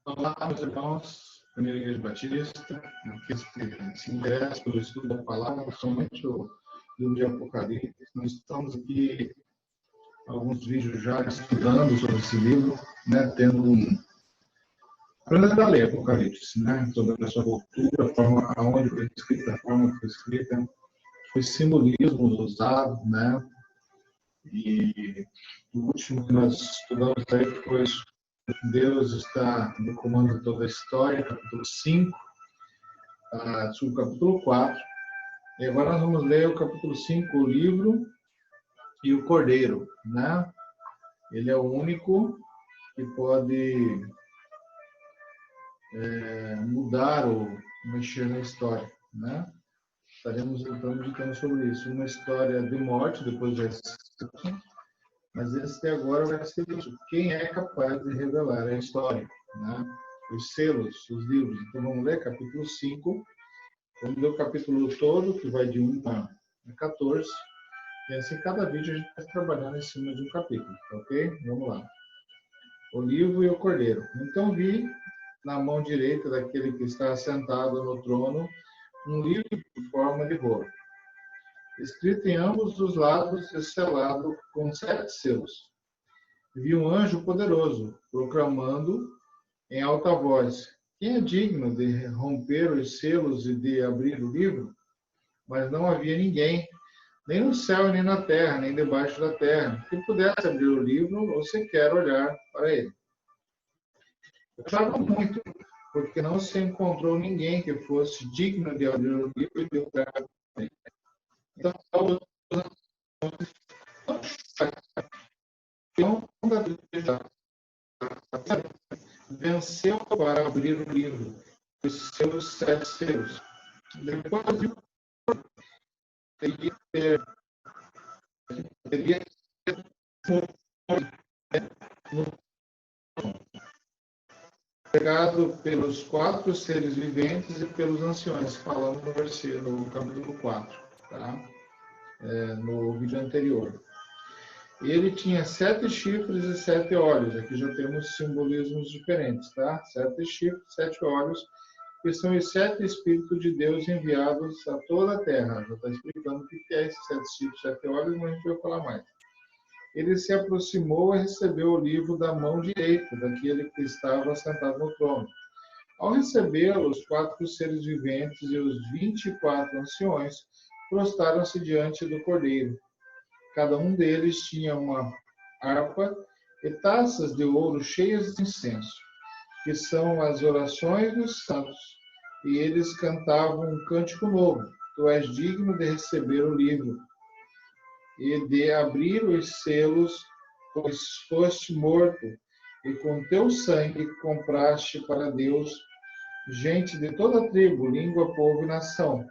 Olá, meus irmãos, Primeira Igreja Batista, aqueles que se interessam pelo estudo da palavra, somente o livro de Apocalipse. Nós estamos aqui, alguns vídeos já estudando sobre esse livro, né, aprendendo a ler Apocalipse, né, sobre a sua cultura, a forma aonde foi escrita, a forma que foi escrita, os simbolismos usados, né, e o último que nós estudamos aí foi Deus está no comando de toda a história, capítulo 5, sobre o capítulo 4. E agora nós vamos ler o capítulo 5, o livro e o cordeiro, né? Ele é o único que pode mudar ou mexer na história, né? Estaremos então meditando sobre isso. Uma história de morte, depois da ressurreição, mas esse agora vai ser isso. Quem é capaz de revelar a história, né? Os selos, os livros. Então vamos ler capítulo 5. Vamos ler o capítulo todo, que vai de 1 a 14. E assim, cada vídeo a gente vai trabalhando em cima de um capítulo, ok? Vamos lá. O livro e o cordeiro. Então vi na mão direita daquele que está sentado no trono um livro de forma de rolo, escrito em ambos os lados e selado com 7 selos. Vi um anjo poderoso proclamando em alta voz: quem é digno de romper os selos e de abrir o livro? Mas não havia ninguém, nem no céu, nem na terra, nem debaixo da terra, que pudesse abrir o livro ou sequer olhar para ele. Eu chorava muito, porque não se encontrou ninguém que fosse digno de abrir o livro e de olhar para ele. Então, venceu para abrir o livro, os seus 7 selos. Depois de teria pregado pelos 4 seres viventes e pelos anciões, falando no versículo, no capítulo 4, tá? No vídeo anterior. Ele tinha 7 chifres e 7 olhos. Aqui já temos simbolismos diferentes, tá? 7 chifres, 7 olhos, que são os 7 Espíritos de Deus enviados a toda a Terra. Já está explicando o que é esses 7 chifres, 7 olhos, mas a gente vai falar mais. Ele se aproximou e recebeu o livro da mão direita daquele que estava sentado no trono. Ao recebê-lo, os 4 seres viventes e os 24 anciões prostraram-se diante do cordeiro. Cada um deles tinha uma harpa e taças de ouro cheias de incenso, que são as orações dos santos. E eles cantavam um cântico novo: tu és digno de receber o livro e de abrir os selos, pois foste morto, e com teu sangue compraste para Deus gente de toda tribo, língua, povo e nação.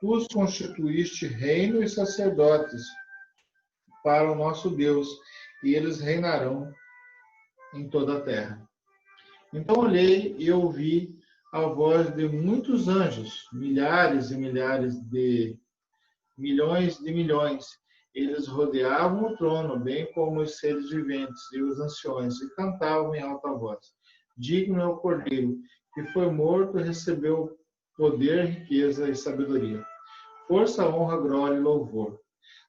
Tu os constituíste reino e sacerdotes para o nosso Deus, e eles reinarão em toda a terra. Então olhei e ouvi a voz de muitos anjos, milhares e milhares de milhões de milhões. Eles rodeavam o trono, bem como os seres viventes e os anciões, e cantavam em alta voz: digno é o Cordeiro, que foi morto e recebeu poder, riqueza e sabedoria, força, honra, glória e louvor.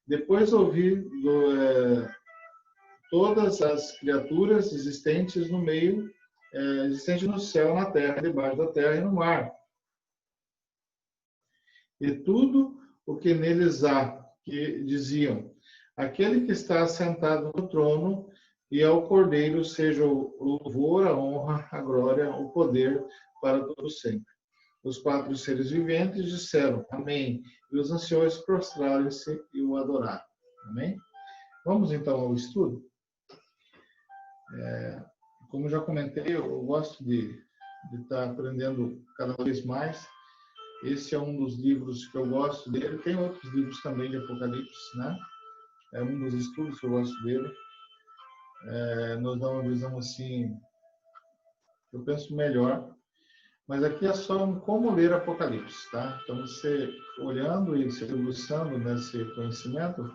Depois ouvi todas as criaturas existentes no meio, existentes no céu, na terra, debaixo da terra e no mar. E tudo o que neles há, que diziam: aquele que está assentado no trono e ao Cordeiro seja o louvor, a honra, a glória, o poder para todo sempre. Os 4 seres viventes disseram: amém. E os anciões prostraram-se e o adoraram. Amém? Vamos então ao estudo? Como já comentei, eu gosto de estar aprendendo cada vez mais. Esse é um dos livros que eu gosto dele. Tem outros livros também de Apocalipse, né? É um dos estudos que eu gosto dele. Nos dá uma visão assim, eu penso melhor. Mas aqui é só um como ler Apocalipse, tá? Então, você olhando e se debruçando nesse conhecimento,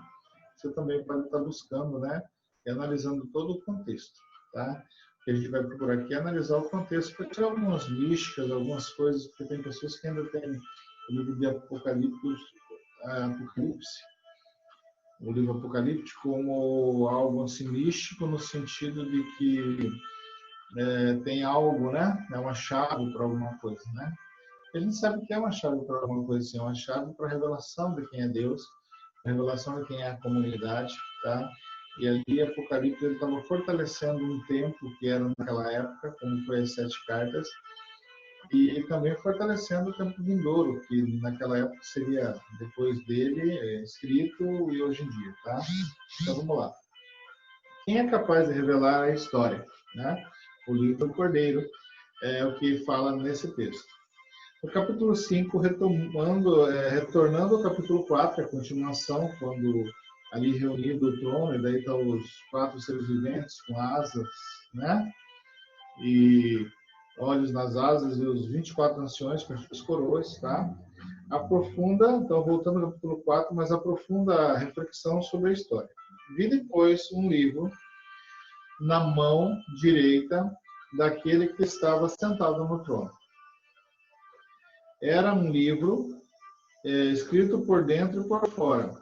você também pode estar buscando, né? E analisando todo o contexto, tá? que a gente vai procurar aqui é analisar o contexto, para tirar algumas místicas, algumas coisas, porque tem pessoas que ainda têm o livro de Apocalipse, o livro Apocalipse como algo assim místico, no sentido de que tem algo, né? É uma chave para alguma coisa, né? A gente sabe que é uma chave para alguma coisa assim, é uma chave para a revelação de quem é Deus, a revelação de quem é a comunidade, tá? E ali Apocalipse ele estava fortalecendo um templo que era naquela época, como foi as 7 cartas, e também fortalecendo o templo vindouro, que naquela época seria depois dele escrito e hoje em dia, tá? Então vamos lá. Quem é capaz de revelar a história, né? O livro do Cordeiro é o que fala nesse texto. No capítulo 5, retornando ao capítulo 4, a continuação, quando ali reunido o trono, e daí estão os 4 seres viventes com asas, né? E olhos nas asas, e os 24 anciões com as suas coroas, tá? Aprofunda, então voltando ao capítulo 4, mas aprofunda a reflexão sobre a história. Vi depois um livro na mão direita daquele que estava sentado no trono. Era um livro escrito por dentro e por fora,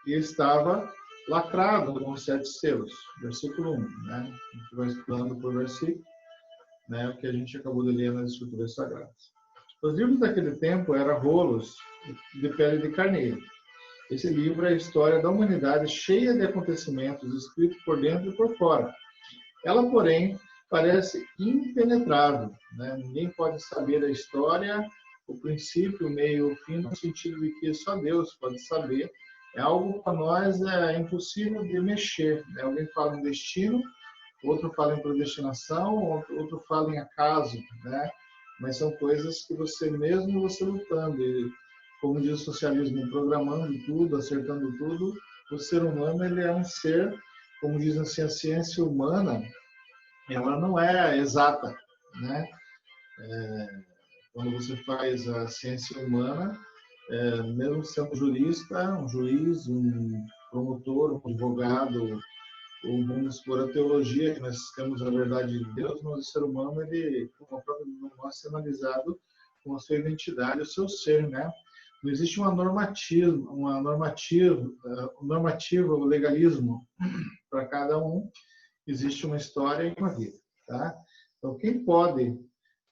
e estava lacrado com 7 selos. Versículo 1, né? A gente vai estudando por versículo, né? O que a gente acabou de ler nas Escrituras Sagradas. Os livros daquele tempo eram rolos de pele de carneiro. Esse livro é a história da humanidade cheia de acontecimentos, escritos por dentro e por fora. Ela, porém, parece impenetrável, né? Ninguém pode saber a história, o princípio, o meio, o fim, no sentido de que só Deus pode saber. É algo para nós impossível de mexer, né? Alguém fala em destino, outro fala em predestinação, outro fala em acaso, né? Mas são coisas que você lutando, e, como diz o socialismo, programando tudo, acertando tudo, o ser humano ele é um ser, como diz assim, a ciência humana, ela não é exata, né? Quando você faz a ciência humana, mesmo sendo jurista, um juiz, um promotor, um advogado, ou vamos supor a teologia, que nós temos a verdade de Deus, mas o ser humano, ele, como a própria nossa, é analisado com a sua identidade, o seu ser, né? Não existe uma normativa, o legalismo para cada um, existe uma história e uma vida, tá? Então, quem pode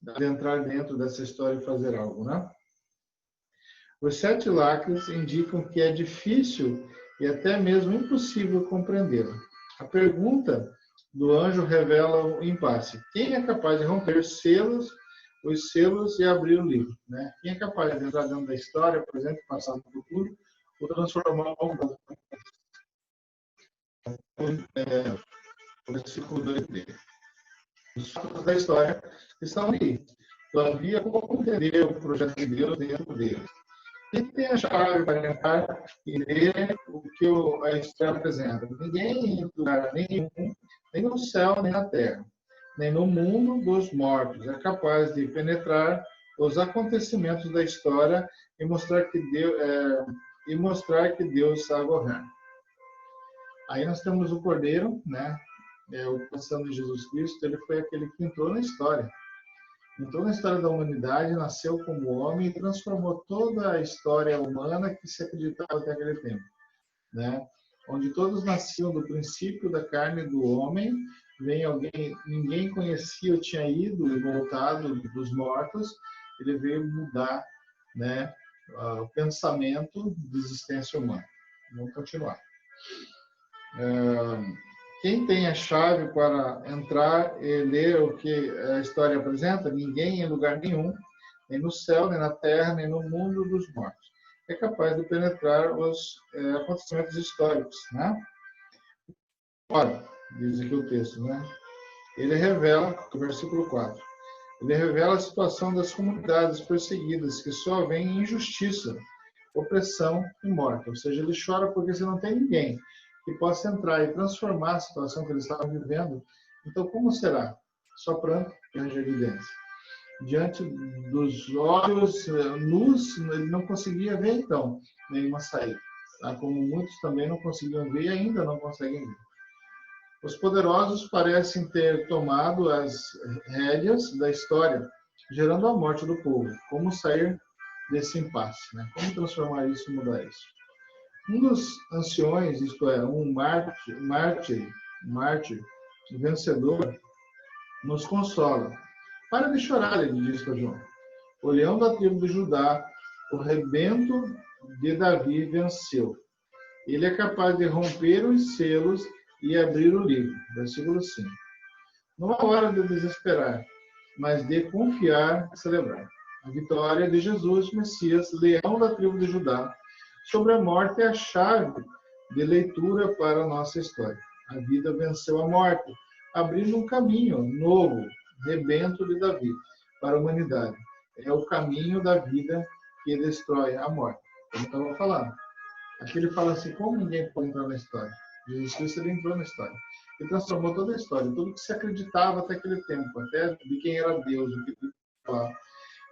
adentrar dentro dessa história e fazer algo, né? Os 7 lacres indicam que é difícil e até mesmo impossível compreendê-la. A pergunta do anjo revela o impasse. Quem é capaz de romper os selos e abrir o livro, né? Quem é capaz de entrar dentro da história, presente, passado e futuro, ou transformar o mundo? O versículo 2 dele. Os fatos da história estão ali. Todavia, como entender o projeto de Deus dentro deles? Quem tem a chave para entrar e ler o que a história apresenta? Ninguém em lugar nenhum, nem no céu, nem na terra, nem no mundo dos mortos, é capaz de penetrar os acontecimentos da história e mostrar que Deus está governo. Aí nós temos o Cordeiro, né? O passando de Jesus Cristo, ele foi aquele que entrou na história. Entrou na história da humanidade, nasceu como homem e transformou toda a história humana que se acreditava até aquele tempo, né? Onde todos nasciam do princípio da carne do homem, vem alguém, ninguém conhecia ou tinha ido e voltado dos mortos, ele veio mudar, né, o pensamento de existência humana. Vamos continuar. Quem tem a chave para entrar e ler o que a história apresenta? Ninguém em lugar nenhum, nem no céu, nem na terra, nem no mundo dos mortos. É capaz de penetrar os acontecimentos históricos, né? Ora, diz aqui o texto, né? Ele revela, no versículo 4, ele revela a situação das comunidades perseguidas, que só vem injustiça, opressão e morte. Ou seja, ele chora porque você não tem ninguém que possa entrar e transformar a situação que eles estavam vivendo. Então, como será? Só pranto e evidência. Diante dos olhos nus, ele não conseguia ver, então, nenhuma saída. Tá? Como muitos também não conseguiam ver e ainda não conseguem ver. Os poderosos parecem ter tomado as rédeas da história, gerando a morte do povo. Como sair desse impasse? Né? Como transformar isso e mudar isso? Um dos anciões, isto é, um mártir vencedor, nos consola. Para de chorar, ele diz para João. O leão da tribo de Judá, o rebento de Davi, venceu. Ele é capaz de romper os selos e abrir o livro. Versículo 5. Não há hora de desesperar, mas de confiar e celebrar. A vitória de Jesus, Messias, leão da tribo de Judá, sobre a morte é a chave de leitura para a nossa história. A vida venceu a morte, abrindo um caminho novo, rebento de Davi, para a humanidade. É o caminho da vida que destrói a morte. Como eu estava falando. Aqui ele fala assim, como ninguém pode entrar na história? Jesus Cristo, ele entrou na história. Ele transformou toda a história, tudo que se acreditava até aquele tempo, até de quem era Deus, o que ele falava.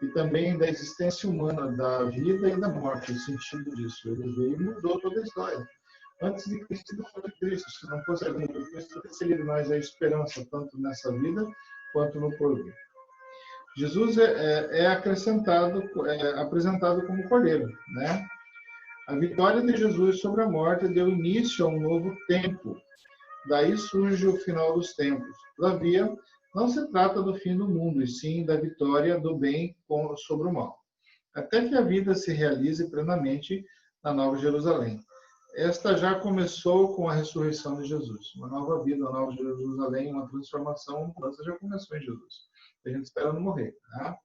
E também da existência humana, da vida e da morte, o sentido disso. Ele veio e mudou toda a história. Antes de Cristo, depois de Cristo. Se não fosse a vida de Cristo, seria mais a esperança, tanto nessa vida quanto no porvir. Jesus é apresentado como cordeiro, né? A vitória de Jesus sobre a morte deu início a um novo tempo. Daí surge o final dos tempos. Todavia, não se trata do fim do mundo, e sim da vitória do bem sobre o mal. Até que a vida se realize plenamente na Nova Jerusalém. Esta já começou com a ressurreição de Jesus. Uma nova vida, uma nova Jerusalém, uma transformação, uma mudança já começou em Jesus. A gente espera não morrer, tá?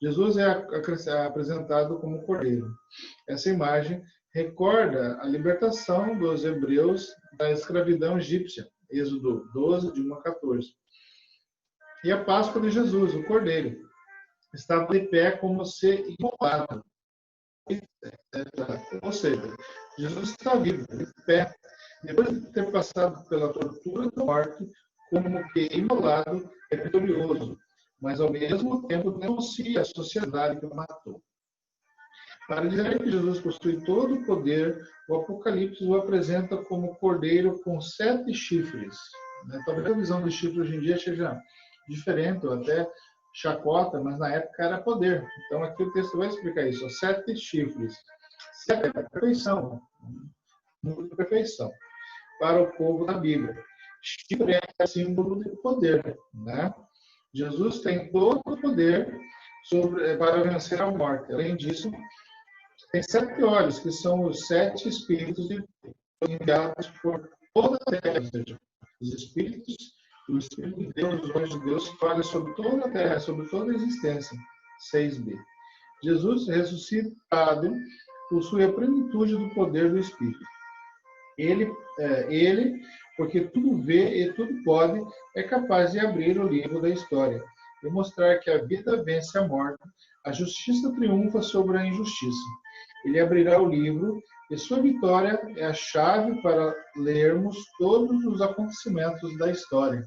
Jesus é apresentado como cordeiro. Essa imagem recorda a libertação dos hebreus da escravidão egípcia, Êxodo 12, de 1 a 14. E a Páscoa de Jesus, o cordeiro, estava de pé como se imolado. Ou seja, Jesus está vivo, de pé, depois de ter passado pela tortura da morte, como que imolado, é vitorioso, mas ao mesmo tempo denuncia a sociedade que o matou. Para dizer que Jesus possui todo o poder, o Apocalipse o apresenta como cordeiro com 7 chifres. Talvez a visão dos chifres hoje em dia seja diferente, ou até chacota, mas na época era poder. Então aqui o texto vai explicar isso. 7 chifres. 7 é perfeição. Número de perfeição. Para o povo da Bíblia. Chifre é símbolo de poder, né? Jesus tem todo o poder para vencer a morte. Além disso, tem 7 olhos, que são os 7 espíritos enviados por toda a terra. Ou seja, os espíritos, o Espírito de Deus, os olhos de Deus, que olham sobre toda a terra, sobre toda a existência. 6b. Jesus, ressuscitado, possui a plenitude do poder do Espírito. Ele, porque tudo vê e tudo pode, é capaz de abrir o livro da história e mostrar que a vida vence a morte, a justiça triunfa sobre a injustiça. Ele abrirá o livro e sua vitória é a chave para lermos todos os acontecimentos da história,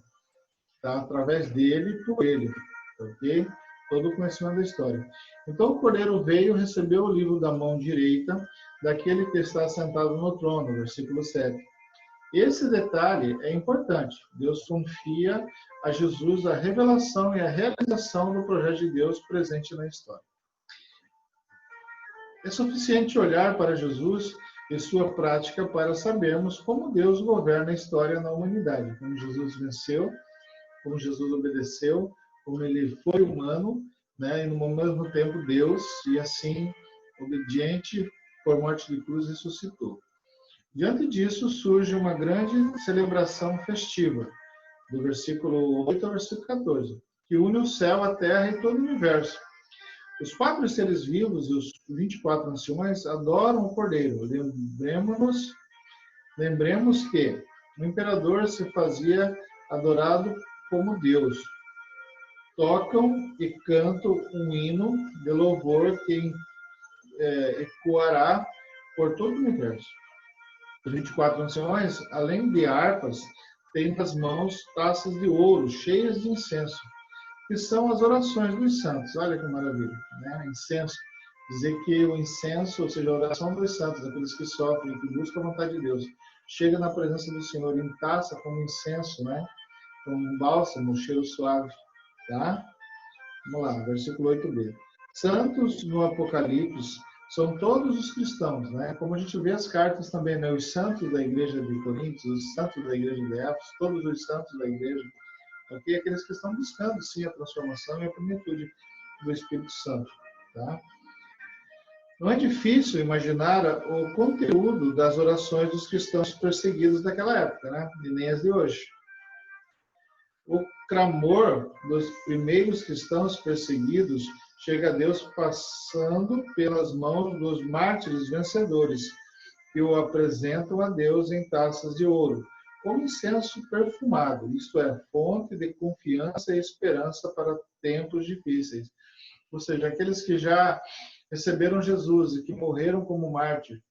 tá? Através dele e por ele, ok? Todo o conhecimento da história. Então o Cordeiro veio e recebeu o livro da mão direita daquele que está sentado no trono, versículo 7. Esse detalhe é importante. Deus confia a Jesus a revelação e a realização do projeto de Deus presente na história. É suficiente olhar para Jesus e sua prática para sabermos como Deus governa a história na humanidade, como Jesus venceu, como Jesus obedeceu, como ele foi humano, né, e no mesmo tempo Deus, e assim, obediente, por morte de cruz, ressuscitou. Diante disso, surge uma grande celebração festiva, do versículo 8 ao versículo 14, que une o céu, a terra e todo o universo. Os 4 seres vivos e os 24 anciões adoram o Cordeiro. Lembremos que o imperador se fazia adorado como Deus. Tocam e cantam um hino de louvor que ecoará por todo o universo. Os 24 anciões, além de harpas, têm nas mãos taças de ouro cheias de incenso, que são as orações dos santos. Olha que maravilha, né? Incenso. Dizer que o incenso, ou seja, a oração dos santos, daqueles que sofrem, que buscam a vontade de Deus, chega na presença do Senhor em taça como incenso, né? Com um bálsamo, um cheiro suave, tá? Vamos lá, versículo 8b. Santos no Apocalipse são todos os cristãos, né? Como a gente vê as cartas também, né? Os santos da igreja de Coríntios, os santos da igreja de Éfeso, todos os santos da igreja, ok? Aqueles que estão buscando, sim, a transformação e a plenitude do Espírito Santo, tá? Não é difícil imaginar o conteúdo das orações dos cristãos perseguidos daquela época, né? E nem as de hoje. O clamor dos primeiros cristãos perseguidos chega a Deus passando pelas mãos dos mártires vencedores, que o apresentam a Deus em taças de ouro, como incenso perfumado, isto é, fonte de confiança e esperança para tempos difíceis. Ou seja, aqueles que já receberam Jesus e que morreram como mártir,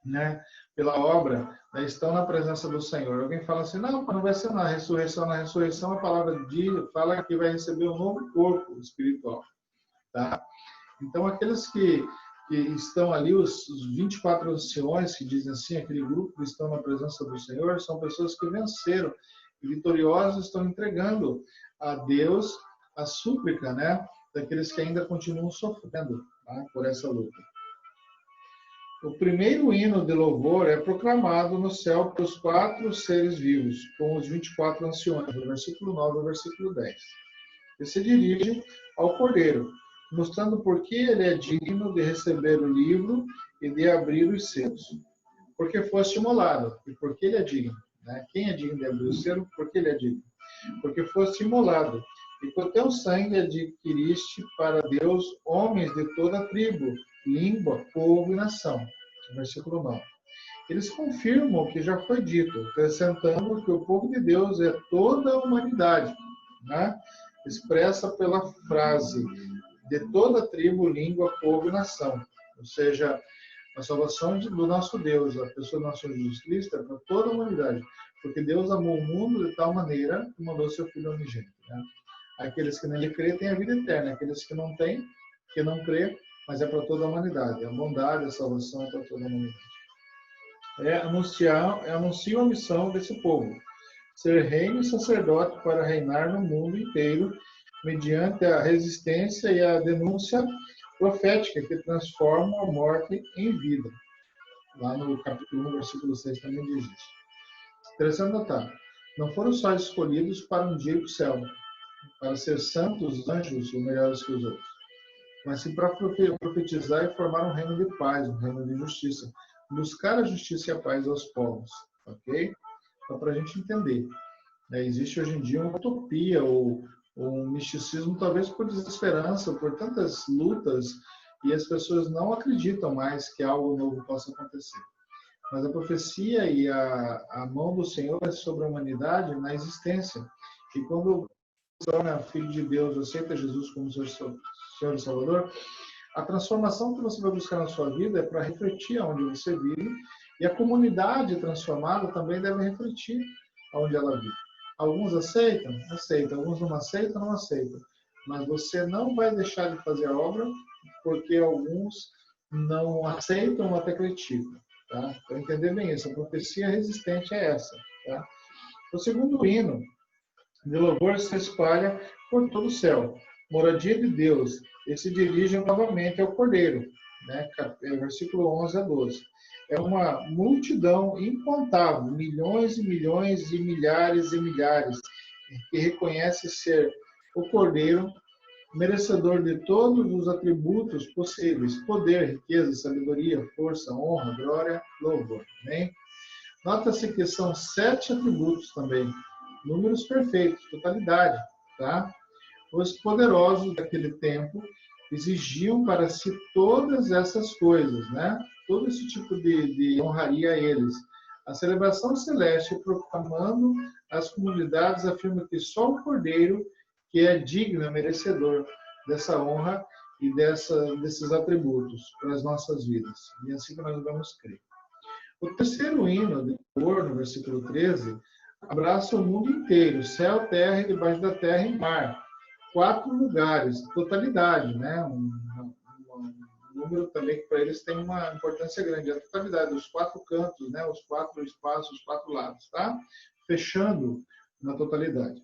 né, pela obra, né, estão na presença do Senhor. Alguém fala assim, não vai ser na ressurreição. Na ressurreição, a palavra fala que vai receber um novo corpo espiritual. Tá? Então, aqueles que estão ali, os 24 anciões, que dizem assim, aquele grupo que estão na presença do Senhor, são pessoas que venceram, e vitoriosos, estão entregando a Deus a súplica, né, daqueles que ainda continuam sofrendo, tá, por essa luta. O primeiro hino de louvor é proclamado no céu pelos 4 seres vivos, com os 24 anciões, do versículo 9 ao versículo 10. E se dirige ao Cordeiro, mostrando por que ele é digno de receber o livro e de abrir os selos. Porque foste imolado, e porque ele é digno. Né? Quem é digno de abrir o selo? Porque ele é digno. Porque foste imolado, e com teu sangue adquiriste para Deus homens de toda a tribo, língua, povo e nação. Versículo 9. Eles confirmam o que já foi dito, acrescentando que o povo de Deus é toda a humanidade, né? Expressa pela frase de toda a tribo, língua, povo e nação. Ou seja, a salvação do nosso Deus, a pessoa do nosso Jesus Cristo, é para toda a humanidade. Porque Deus amou o mundo de tal maneira que mandou seu Filho unigênito. Né? Aqueles que nele crê têm a vida eterna. Aqueles que não têm, que não crê, mas é para toda a humanidade. A bondade, a salvação é para toda a humanidade. Anuncia a missão desse povo. Ser reino e sacerdote para reinar no mundo inteiro, mediante a resistência e a denúncia profética que transformam a morte em vida. Lá no capítulo 1, versículo 6 também diz isso. Interessante notar. Não foram só escolhidos para um dia para o céu, para ser santos, anjos ou melhores que os outros, mas sim para profetizar e formar um reino de paz, um reino de justiça. Buscar a justiça e a paz aos povos. Ok? Então, para a gente entender. Existe hoje em dia uma utopia ou um misticismo, talvez por desesperança, por tantas lutas, e as pessoas não acreditam mais que algo novo possa acontecer. Mas a profecia e a mão do Senhor é sobre a humanidade na existência. E quando você torna filho de Deus, aceita Jesus como seu Senhor e Salvador, a transformação que você vai buscar na sua vida é para refletir aonde você vive, e a comunidade transformada também deve refletir aonde ela vive. Alguns aceitam? Aceitam. Alguns não aceitam? Não aceitam. Mas você não vai deixar de fazer a obra porque alguns não aceitam ou até criticam. Tá? Para entender bem isso, a profecia resistente é essa. Tá? O segundo hino de louvor se espalha por todo o céu. Moradia de Deus. E se dirige novamente ao Cordeiro. Né? Versículo 11 a 12. É uma multidão incontável, milhões e milhões e milhares, que reconhece ser o Cordeiro, merecedor de todos os atributos possíveis: poder, riqueza, sabedoria, força, honra, glória, louvor. Amém? Nota-se que são 7 atributos também, números perfeitos, totalidade. Tá? Os poderosos daquele tempo exigiam para si todas essas coisas, né? Todo esse tipo de honraria a eles. A celebração celeste, proclamando as comunidades, afirma que só o Cordeiro que é digno, merecedor dessa honra e desses atributos para as nossas vidas. E é assim que nós vamos crer. O terceiro hino, de louvor, no versículo 13, abraça o mundo inteiro, céu, terra, e debaixo da terra e mar. 4 lugares, totalidade, né? Um número também que para eles tem uma importância grande, a totalidade, os 4 cantos, né, os 4 espaços, os 4 lados, tá? Fechando na totalidade.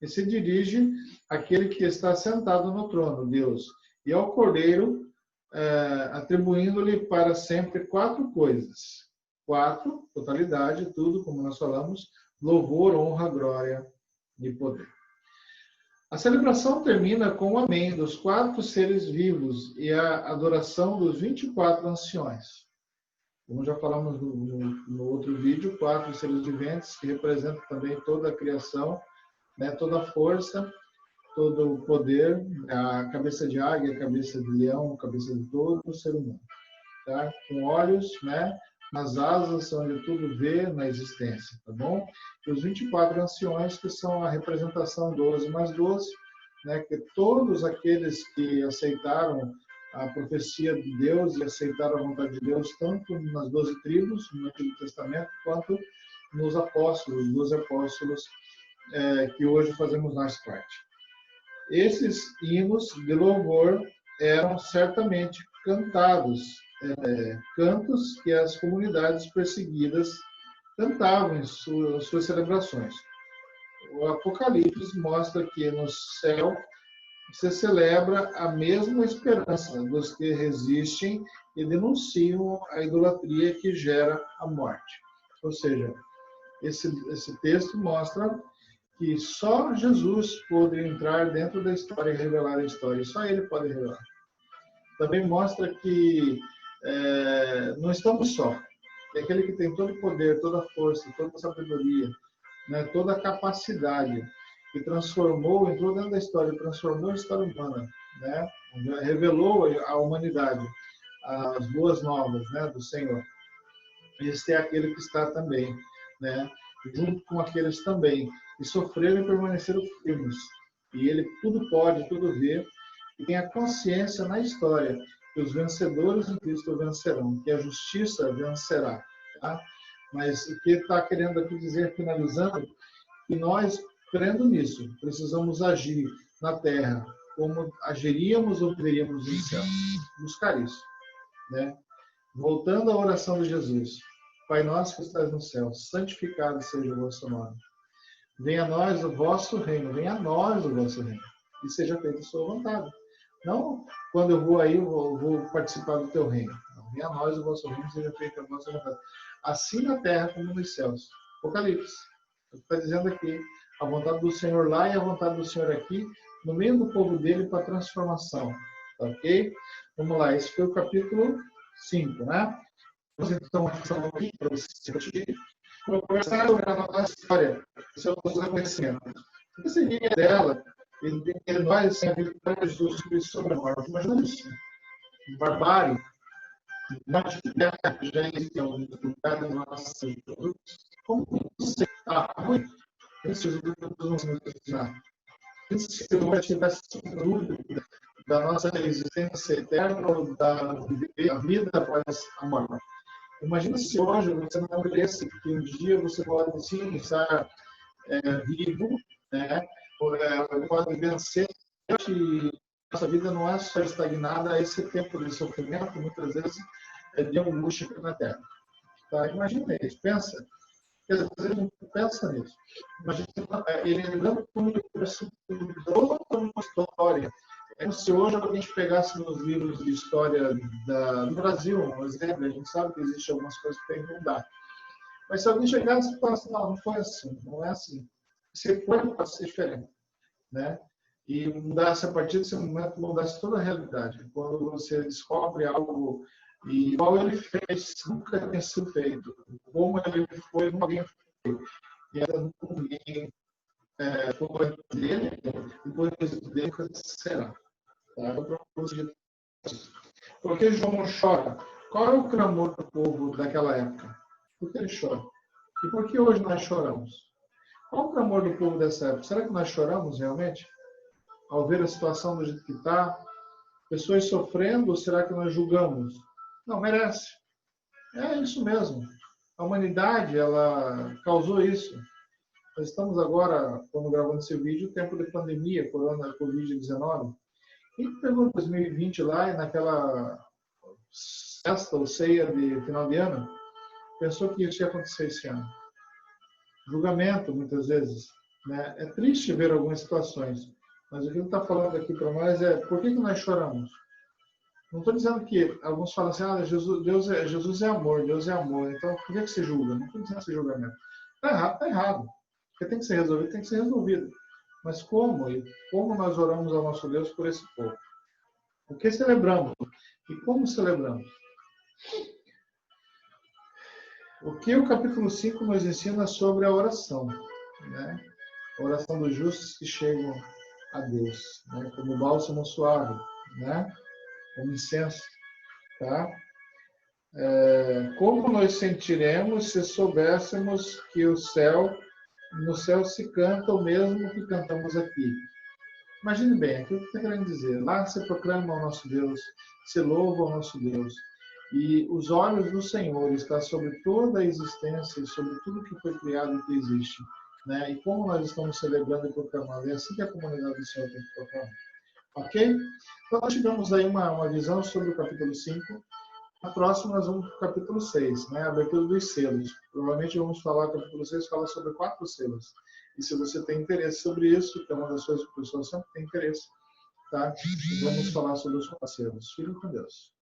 E se dirige àquele que está sentado no trono, Deus, e ao Cordeiro, atribuindo-lhe para sempre 4 coisas. 4, totalidade, tudo, como nós falamos, louvor, honra, glória e poder. A celebração termina com o amém dos 4 seres vivos e a adoração dos 24 anciões. Como já falamos no outro vídeo, 4 seres viventes que representam também toda a criação, né, toda a força, todo o poder, a cabeça de águia, a cabeça de leão, a cabeça de todo o ser humano. Tá? Com olhos, né, nas asas, onde tudo vê na existência, tá bom? E os 24 anciões, que são a representação 12 mais 12, né, que todos aqueles que aceitaram a profecia de Deus e aceitaram a vontade de Deus, tanto nas 12 tribos, no Antigo Testamento, quanto nos apóstolos, 12 apóstolos, que hoje fazemos nós parte. Esses hinos de louvor eram certamente cantados, cantos que as comunidades perseguidas cantavam em suas celebrações. O Apocalipse mostra que no céu se celebra a mesma esperança dos que resistem e denunciam a idolatria que gera a morte. Ou seja, esse texto mostra que só Jesus pode entrar dentro da história e revelar a história, e só Ele pode revelar. Também mostra que não estamos só. É aquele que tem todo o poder, toda a força, toda a sabedoria, né, toda a capacidade, que transformou, entrou dentro da história, transformou a história humana, né, revelou à humanidade as boas novas, né, do Senhor. Este é aquele que está também, né, junto com aqueles também que sofreram e permaneceram firmes. E ele tudo pode, tudo vê, e tem a consciência na história que os vencedores em Cristo vencerão, que a justiça vencerá. Tá? Mas o que ele está querendo aqui dizer, finalizando, que nós, crendo nisso, precisamos agir na terra como agiríamos ou veríamos no céu. Buscar isso. Né? Voltando à oração de Jesus. Pai nosso que estás no céu, santificado seja o vosso nome. Venha a nós o vosso reino, venha a nós o vosso reino. E seja feita a sua vontade. Não quando eu vou aí, eu vou participar do teu reino. Não, venha a nós o vosso reino, seja feita a vossa vontade. Assim na terra como nos céus. Apocalipse. Está dizendo aqui, a vontade do Senhor lá e a vontade do Senhor aqui, no meio do povo dele para transformação. Tá ok? Vamos lá, esse foi o capítulo 5, né? Vamos então aqui para você assistir. Vou conversar sobre a nossa história, seus acontecimentos. O que seria dela? Ele nós sem a vitória de Jesus Cristo sobre a morte. Imagina isso. Barbárie. Morte de guerra que já existe em alguns lugares da nossa vida. Como você está ruim? Se Jesus não se manifestar. Se eu tivesse dúvida da nossa existência eterna ou da vida após a morte. Imagina se hoje você não cresce, que um dia você pode sim estar vivo, né? Pode vencer. E nossa vida não é só estagnada a esse tempo de sofrimento, muitas vezes de angústia na Terra. Tá? Imagina isso, pensa. Às vezes não pensa nisso. Imagina ele lembrando como ele toda uma história. É como se hoje alguém pegasse nos livros de história do Brasil, um exemplo, a gente sabe que existem algumas coisas que tem que mudar. Mas se alguém chegasse e falasse, não, não foi assim, não é assim. Se foi, pode ser diferente. Né? E mudasse a partir desse momento, mudasse toda a realidade. Quando você descobre algo e igual ele fez, nunca tinha sido feito. Como ele foi, alguém fez. E era ninguém foi dele, depois dele será. Tá? Por que João chora? Qual é o clamor do povo daquela época? Por que ele chora? E por que hoje nós choramos? Qual o clamor do povo dessa época? Será que nós choramos realmente? Ao ver a situação do jeito que está? Pessoas sofrendo, ou será que nós julgamos? Não, merece. É isso mesmo. A humanidade, ela causou isso. Nós estamos agora, quando gravando esse vídeo, tempo de pandemia, Covid-19. Quem pegou 2020 lá e naquela festa ou ceia de final de ano, pensou que isso ia acontecer esse ano. Julgamento, muitas vezes. Né? É triste ver algumas situações, mas o que ele está falando aqui para nós é por que nós choramos? Não estou dizendo que alguns falam assim, Jesus é amor, Deus é amor, então por que você julga? Não estou dizendo esse julgamento. Está errado, está errado. Porque tem que ser resolvido, tem que ser resolvido. Mas como? E como nós oramos ao nosso Deus por esse povo? O que celebramos? E como celebramos? O que o capítulo 5 nos ensina sobre a oração? Né? A oração dos justos que chegam a Deus, né? Como bálsamo suave, né? Como incenso. Tá? Como nós sentiremos se soubéssemos que no céu se canta o mesmo que cantamos aqui? Imagine bem, aquilo que está querendo dizer. Lá se proclama ao nosso Deus, se louva ao nosso Deus. E os olhos do Senhor estão sobre toda a existência e sobre tudo que foi criado e que existe. Né? E como nós estamos celebrando e proclamando, é assim que a comunidade do Senhor tem que proclamar. Ok? Então, nós tivemos aí uma visão sobre o capítulo 5. Na próxima, nós vamos para o capítulo 6, né? A abertura dos selos. Provavelmente vamos falar, o capítulo 6 fala sobre 4 selos. E se você tem interesse sobre isso, que é uma das coisas que o pessoal sempre tem interesse, tá? Vamos falar sobre os 4 selos. Fiquem com Deus.